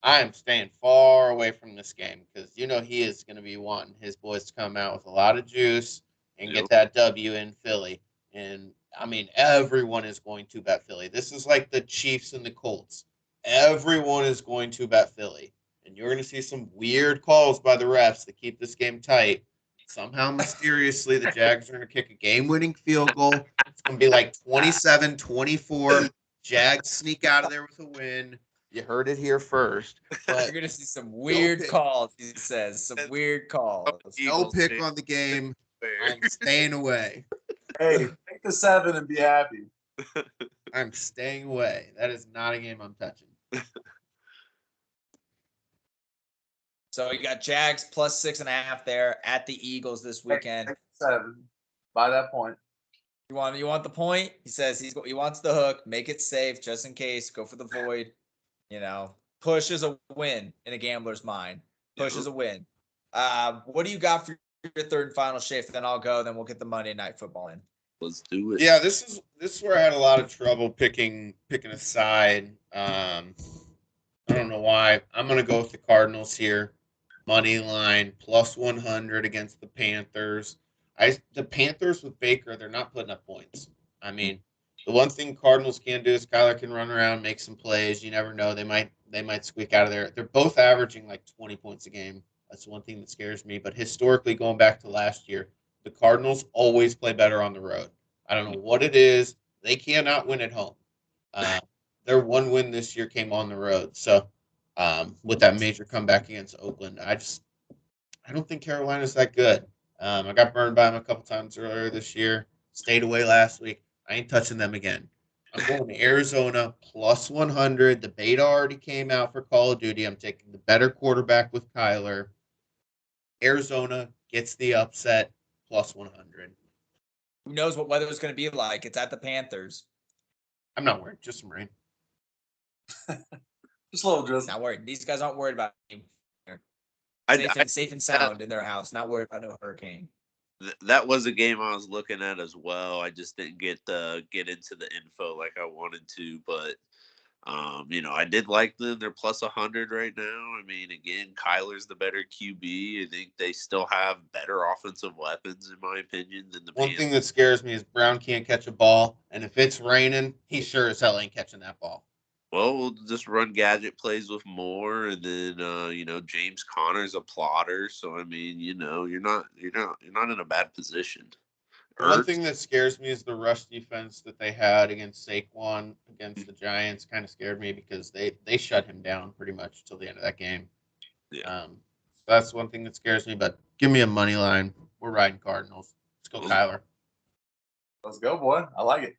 I am staying far away from this game because he is going to be wanting his boys to come out with a lot of juice and get that W in Philly. And I mean, everyone is going to bet Philly. This is like the Chiefs and the Colts. Everyone is going to bet Philly. And you're going to see some weird calls by the refs to keep this game tight. Somehow, mysteriously, the Jags are going to kick a game-winning field goal. It's going to be like 27-24. Jags sneak out of there with a win. You heard it here first. But you're going to see some weird calls, he says. Some weird calls. No pick on the game. I'm staying away. Hey, take the 7 and be happy. I'm staying away. That is not a game I'm touching. So you got Jags +6.5 there at the Eagles this weekend. Take 7 by that point. You want the point? He says he wants the hook. Make it safe just in case. Go for the void. Push is a win in a gambler's mind. Push is a win. What do you got for your third and final shift? Then I'll go. Then we'll get the Monday Night Football in. Let's do it. Yeah, this is where I had a lot of trouble picking a side. I don't know why. I'm gonna go with the Cardinals here. Money line +100 against the Panthers. The Panthers with Baker, they're not putting up points. I mean, the one thing Cardinals can do is Kyler can run around, make some plays. You never know. They might squeak out of there. They're both averaging like 20 points a game. That's one thing that scares me. But historically, going back to last year, the Cardinals always play better on the road. I don't know what it is. They cannot win at home. Their one win this year came on the road. So with that major comeback against Oakland, I don't think Carolina's that good. I got burned by them a couple times earlier this year. Stayed away last week. I ain't touching them again. I'm going to Arizona +100. The beta already came out for Call of Duty. I'm taking the better quarterback with Kyler. Arizona gets the upset +100. Who knows what weather is going to be like? It's at the Panthers. I'm not worried. Just some rain. Just a little drizzle. Not worried. These guys aren't worried about me. Safe and sound in their house. Not worried about no hurricane. That was a game I was looking at as well. I just didn't get into the info like I wanted to, but I did like them. They're +100 right now. I mean, again, Kyler's the better QB. I think they still have better offensive weapons, in my opinion, than the One thing that scares me is Brown can't catch a ball, and if it's raining, he sure as hell ain't catching that ball. Well, we'll just run gadget plays with Moore, and then James Conner's a plotter. So I mean, you're not in a bad position. One thing that scares me is the rush defense that they had against Saquon against the Giants. Kind of scared me because they shut him down pretty much till the end of that game. Yeah. So that's one thing that scares me. But give me a money line. We're riding Cardinals. Let's go, Kyler. Let's go, boy. I like it.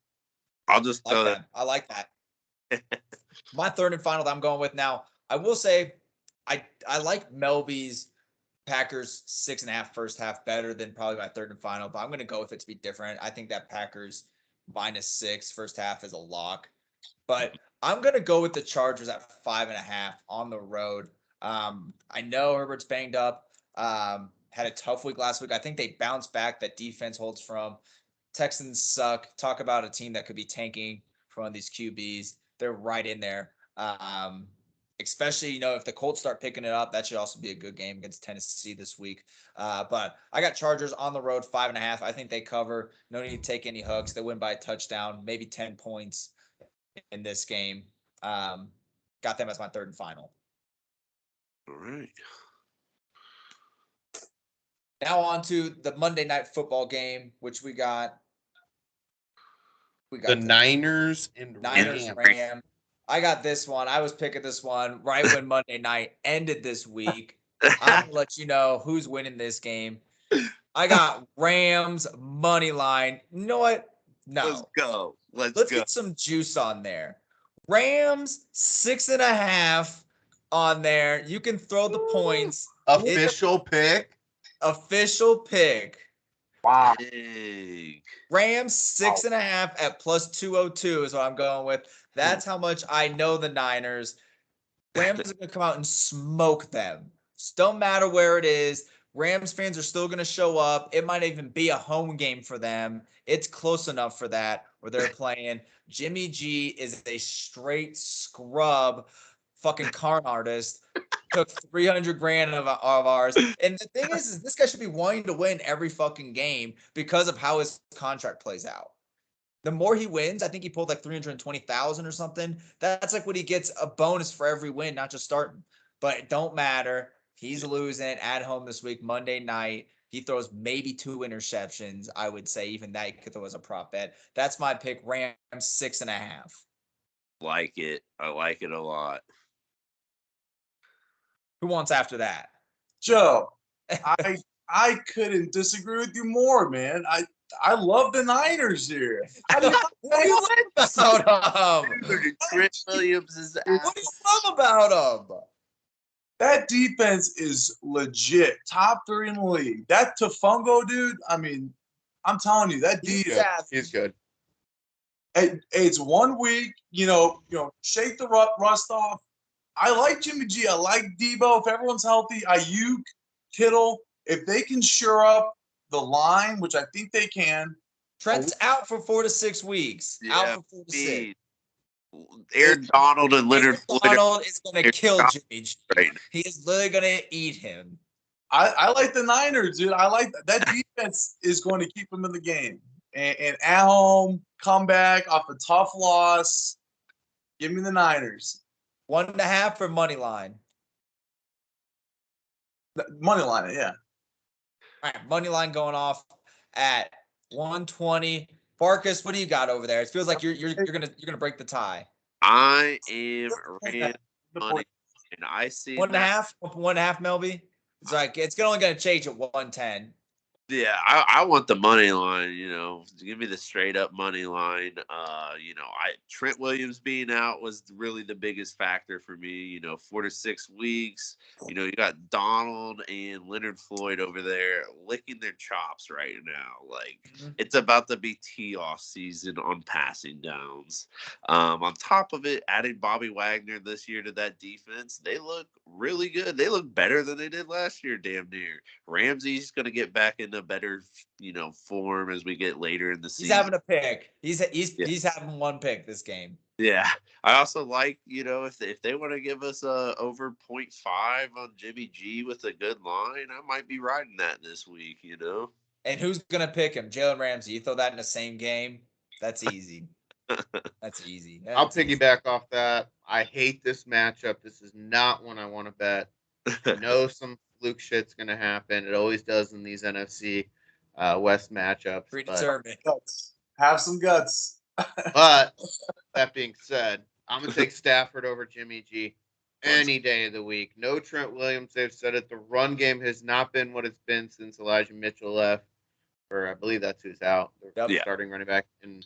I'll just I like that. My third and final that I'm going with now, I will say I like Melby's Packers 6.5 first half better than probably my third and final, but I'm going to go with it to be different. I think that Packers -6 first half is a lock, but I'm going to go with the Chargers at 5.5 on the road. I know Herbert's banged up, had a tough week last week. I think they bounced back. That defense holds from. Texans suck. Talk about a team that could be tanking for one of these QBs. They're right in there. Especially, if the Colts start picking it up, that should also be a good game against Tennessee this week. But I got Chargers on the road, 5.5. I think they cover. No need to take any hooks. They win by a touchdown, maybe 10 points in this game. Got them as my third and final. All right. Now on to the Monday Night Football game, which we got. The Niners and Rams. I got this one. I was picking this one right when Monday night ended this week. I'm gonna let you know who's winning this game. I got Rams money line. You know what? No. Let's go. Let's get some juice on there. Rams 6.5 on there. You can throw the points. Official pick. Wow. Dang. Rams 6.5 at plus 202 is what I'm going with. That's how much I know the Niners. Rams are going to come out and smoke them. Just don't matter where it is. Rams fans are still going to show up. It might even be a home game for them. It's close enough for that where they're playing. Jimmy G is a straight scrub fucking con artist. Took 300 grand of ours. And the thing is this guy should be wanting to win every fucking game because of how his contract plays out. The more he wins, I think he pulled like 320,000 or something. That's like what he gets a bonus for every win, not just starting. But it don't matter. He's losing at home this week, Monday night. He throws maybe 2 interceptions. I would say even that you could throw as a prop bet. That's my pick. Rams 6.5. Like it. I like it a lot. Who wants after that? Joe, I couldn't disagree with you more, man. I love the Niners here. What do you like about him? Trent Williams is What do you love about him? That defense is legit. Top 3 in the league. That Tafungo dude, I mean, I'm telling you, that defense. He's good. It's 1 week, shake the rust off. I like Jimmy G. I like Debo. If everyone's healthy, Ayuk, Kittle, if they can shore up the line, which I think they can. Trent's out for 4 to 6 weeks. Out for 4 to 6. Aaron Donald and Leonard Floyd. Donald is going to kill Jimmy G. Right. He is literally going to eat him. I like the Niners, dude. I like that defense is going to keep them in the game. And at home, come back off a tough loss. Give me the Niners. 1.5 for money line. Money line, yeah. All right, money line going off at 120. Barkus, what do you got over there? It feels like you're gonna break the tie. I am Rams money, and I see 1.5. 1.5, Melby. It's like it's only gonna change at 110. Yeah, I want the money line, give me the straight up money line. Trent Williams being out was really the biggest factor for me, 4 to 6 weeks. You got Donald and Leonard Floyd over there licking their chops right now. Like it's about to be tee-off season on passing downs. On top of it, adding Bobby Wagner this year to that defense, they look really good. They look better than they did last year, damn near. Ramsey's going to get back into better, form as we get later in the season. He's having a pick. He's having 1 pick this game. Yeah. I also like, if they want to give us over 0.5 on Jimmy G with a good line, I might be riding that this week, And who's going to pick him? Jalen Ramsey. You throw that in the same game? That's easy. That's easy. I'll piggyback off that. I hate this matchup. This is not one I want to bet. I know some fluke shit's going to happen. It always does in these NFC West matchups. Predetermined. Have some guts. But that being said, I'm going to take Stafford over Jimmy G any day of the week. No Trent Williams. They've said it. The run game has not been what it's been since Elijah Mitchell left. Or I believe that's who's out. They're starting running back. And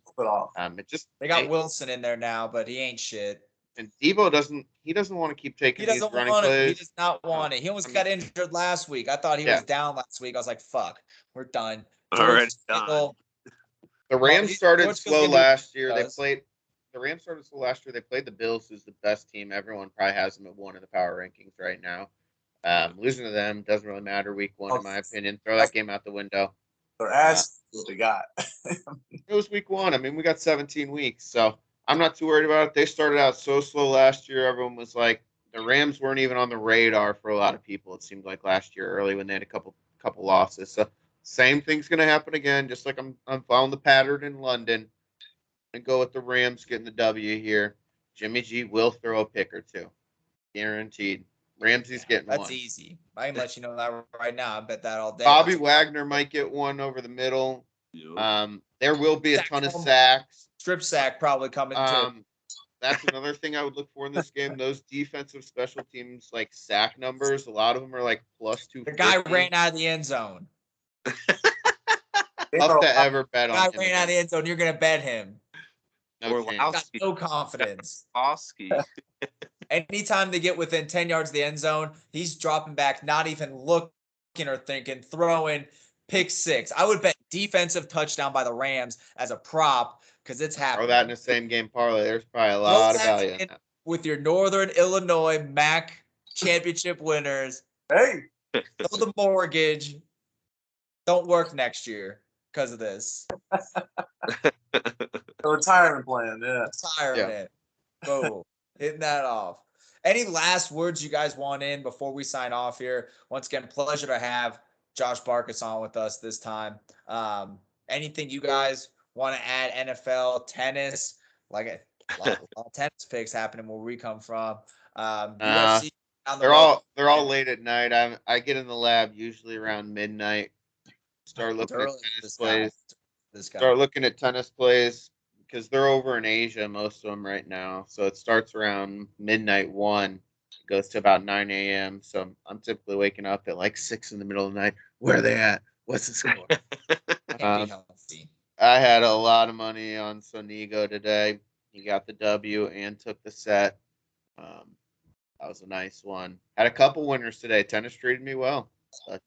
they got Wilson in there now, but he ain't shit. And Debo doesn't want to keep taking these running plays. He does not want it. He almost got injured last week. I thought he was down last week. I was like, fuck, we're done. Already done. The Rams started slow last year. The Rams started slow last year. They played the Bills, who's the best team. Everyone probably has them at 1 in the power rankings right now. Losing to them doesn't really matter week 1, in my opinion. Throw that game out the window. Their ass what they got. It was week 1. I mean, we got 17 weeks, so I'm not too worried about it. They started out so slow last year. Everyone was like, the Rams weren't even on the radar for a lot of people. It seemed like last year early when they had a couple losses. So same thing's going to happen again. Just like I'm following the pattern in London, and go with the Rams getting the W here. Jimmy G will throw a pick or two, guaranteed. Ramsey's getting That's one. easy. I can let you know that right now. I bet that all day. Bobby Wagner might get one over the middle. Yep. There will be a ton of sacks. Strip sack probably coming too. That's another thing I would look for in this game. Those defensive special teams like sack numbers, a lot of them are like plus 250. The guy ran out of the end zone. Tough to ever bet on him. The guy ran out of the end zone. You're gonna bet him. Got no confidence. Orlowski. Anytime they get within 10 yards of the end zone, he's dropping back, not even looking or thinking, throwing, pick six. I would bet defensive touchdown by the Rams as a prop because it's happening. Throw that in the same game parlay. There's probably a lot of value in that. With your Northern Illinois MAC championship winners. Hey. Throw the mortgage. Don't work next year because of this. A retirement plan, yeah. Retirement. Boom. Hitting that off. Any last words you guys want in before we sign off here? Once again, pleasure to have Josh Barkus on with us this time. Anything you guys want to add? NFL, tennis, like a lot of tennis picks happening where we come from. UFC they're all late at night. I get in the lab usually around midnight. Start looking at tennis plays. Start looking at tennis plays because they're over in Asia, most of them right now. So it starts around midnight 1. Goes to about 9 a.m. So I'm typically waking up at like 6 in the middle of the night. Where are they at? What's the score? I had a lot of money on Sonigo today. He got the W and took the set. That was a nice one. Had a couple winners today. Tennis treated me well. But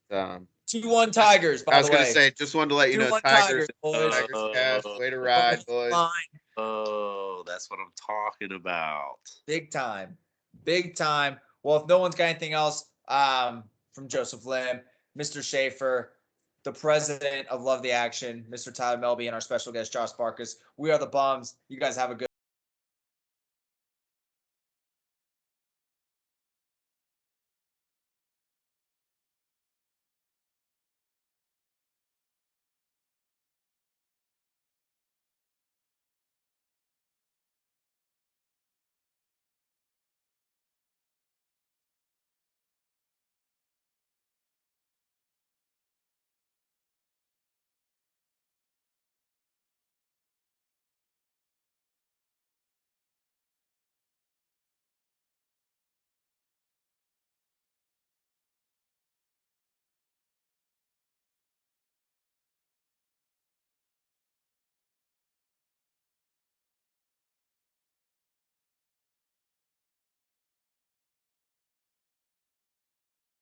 2-1 Tigers, by the way. I was going to say, just wanted to let you know, Tigers cash. Way to ride, boys. Oh, that's what I'm talking about. Big time. Big time. Well, if no one's got anything else from Joseph Lim, Mr. Schaefer, the president of Love the Action, Mr. Tyler Melby, and our special guest, Josh Barkus, we are the Bums. You guys have a good